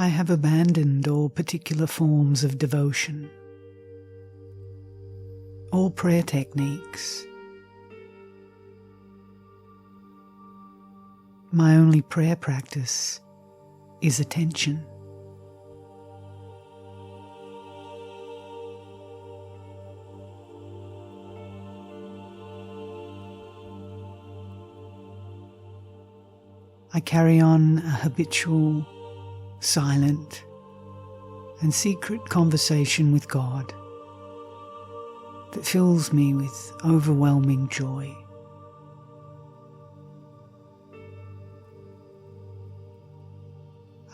I have abandoned all particular forms of devotion, all prayer techniques. My only prayer practice is attention. I carry on a habitual, silent, and secret conversation with God that fills me with overwhelming joy.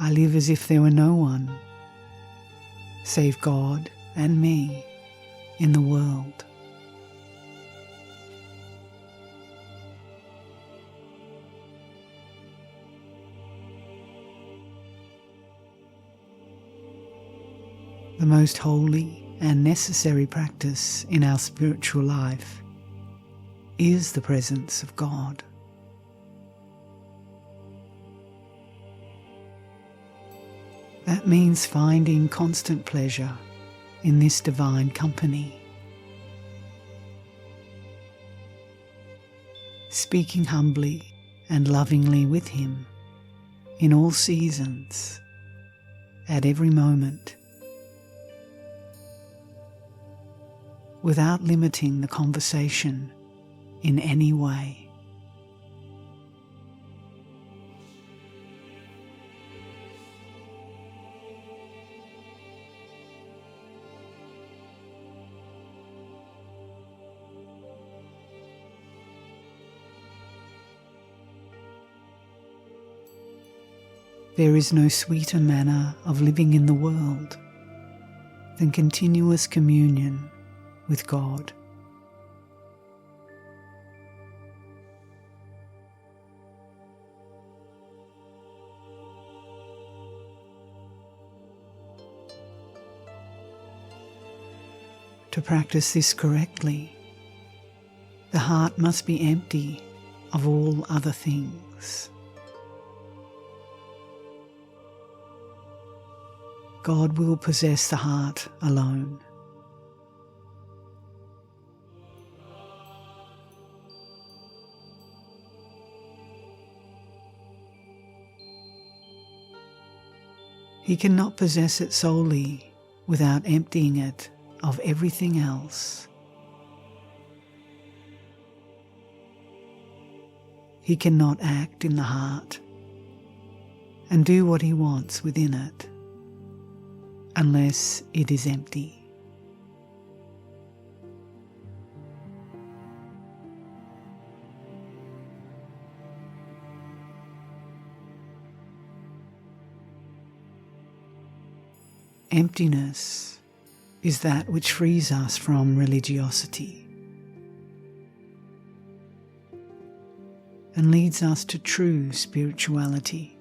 I live as if there were no one, save God and me, in the world. The most holy and necessary practice in our spiritual life is the presence of God. That means finding constant pleasure in this divine company, speaking humbly and lovingly with Him in all seasons, at every moment, without limiting the conversation in any way. There is no sweeter manner of living in the world than continuous communion with God. To practice this correctly, the heart must be empty of all other things. God will possess the heart alone. He cannot possess it solely without emptying it of everything else. He cannot act in the heart and do what he wants within it unless it is empty. Emptiness is that which frees us from religiosity and leads us to true spirituality.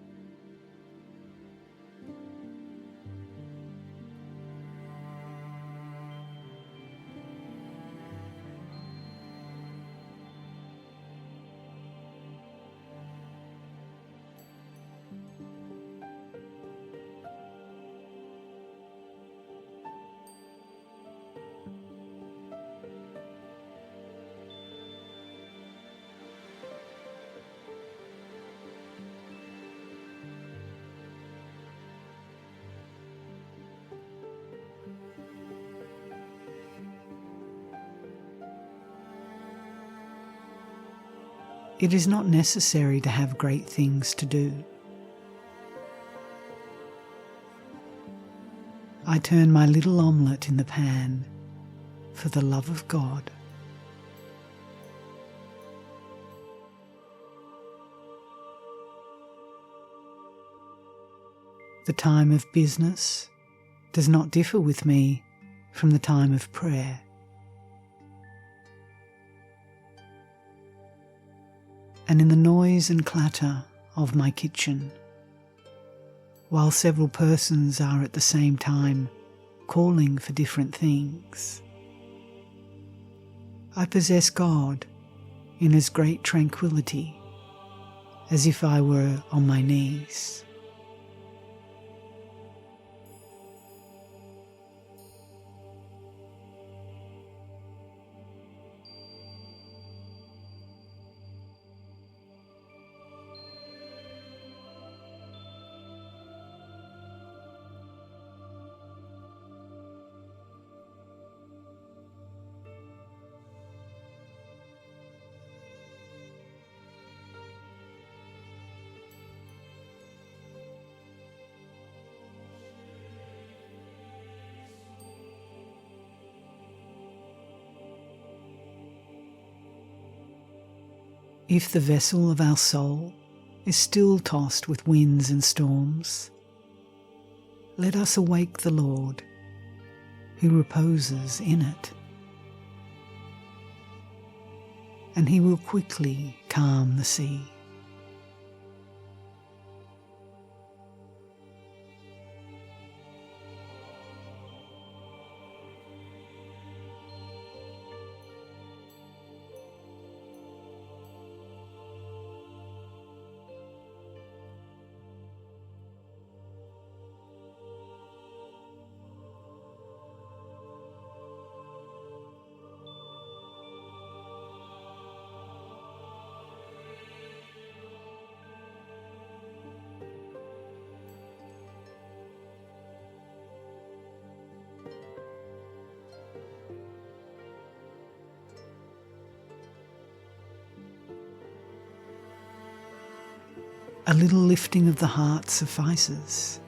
It is not necessary to have great things to do. I turn my little omelette in the pan for the love of God. The time of business does not differ with me from the time of prayer. And in the noise and clatter of my kitchen, while several persons are at the same time calling for different things, I possess God in as great tranquility as if I were on my knees. If the vessel of our soul is still tossed with winds and storms, let us awake the Lord, who reposes in it, and he will quickly calm the sea. A little lifting of the heart suffices.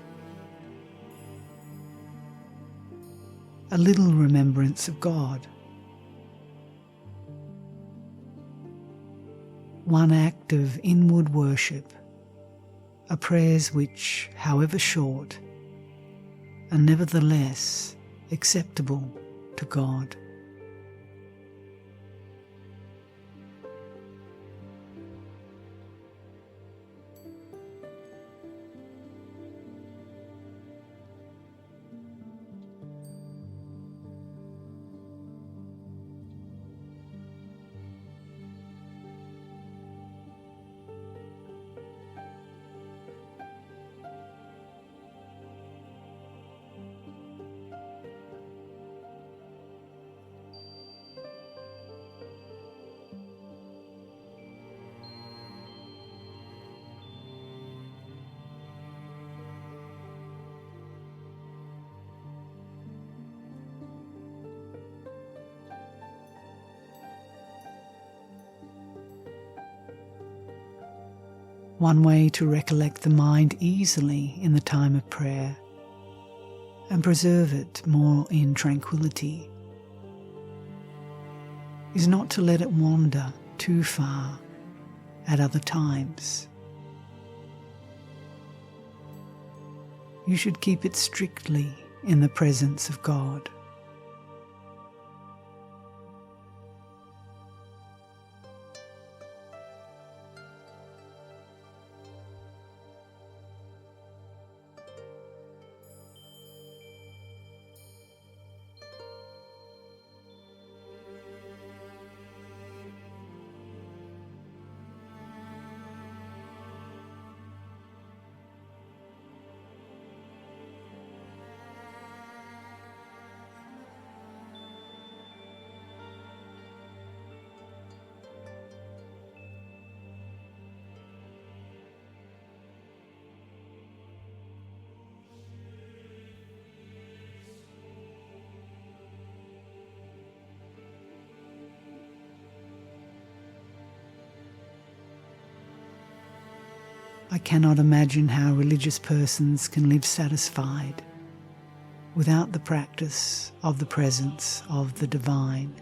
A little remembrance of God. One act of inward worship are prayers which, however short, are nevertheless acceptable to God. One way to recollect the mind easily in the time of prayer and preserve it more in tranquility is not to let it wander too far at other times. You should keep it strictly in the presence of God. I cannot imagine how religious persons can live satisfied without the practice of the presence of the divine.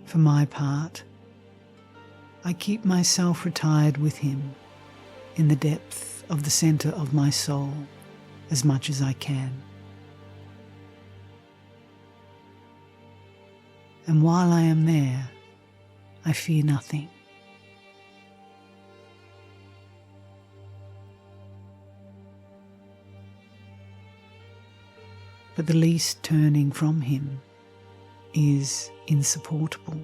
For my part, I keep myself retired with him in the depth of the centre of my soul as much as I can. And while I am there, I fear nothing. But the least turning from him is insupportable.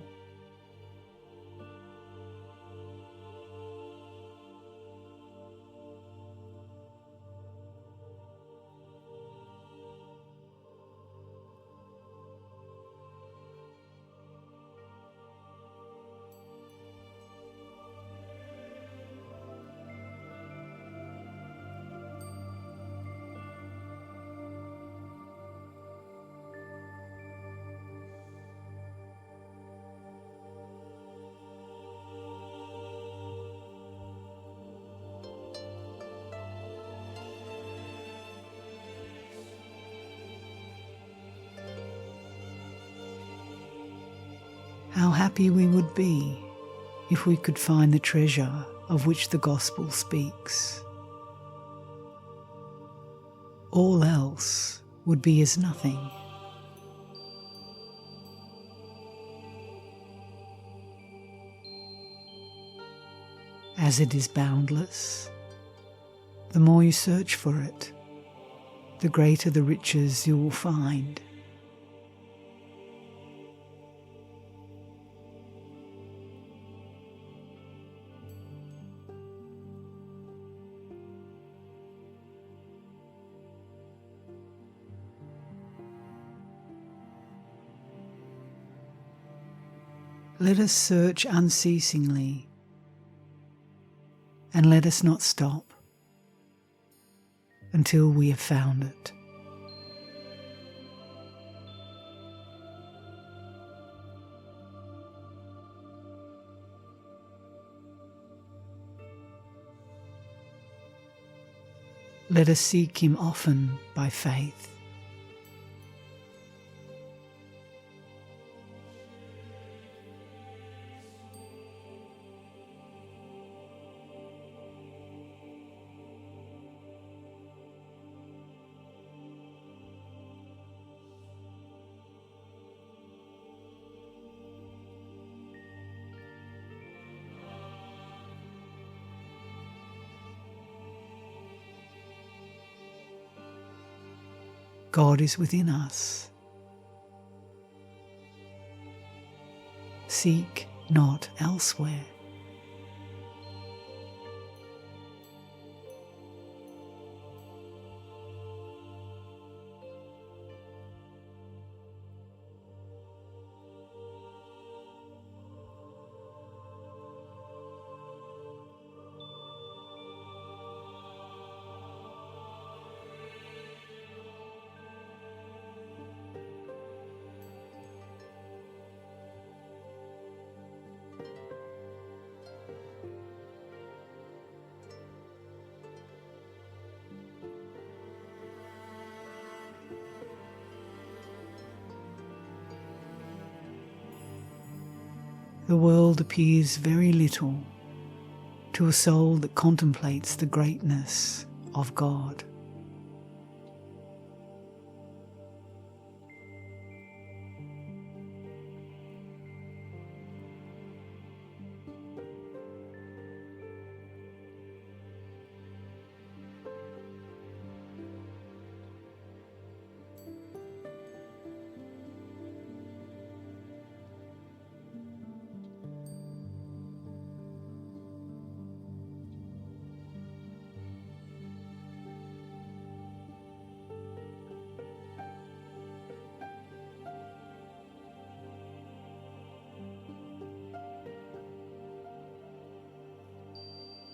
How happy we would be if we could find the treasure of which the Gospel speaks. All else would be as nothing. As it is boundless, the more you search for it, the greater the riches you will find. Let us search unceasingly, and let us not stop until we have found it. Let us seek Him often by faith. God is within us. Seek not elsewhere. The world appears very little to a soul that contemplates the greatness of God.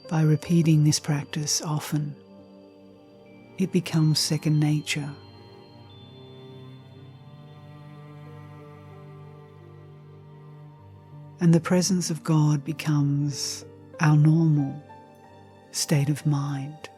By repeating this practice often, it becomes second nature. And the presence of God becomes our normal state of mind.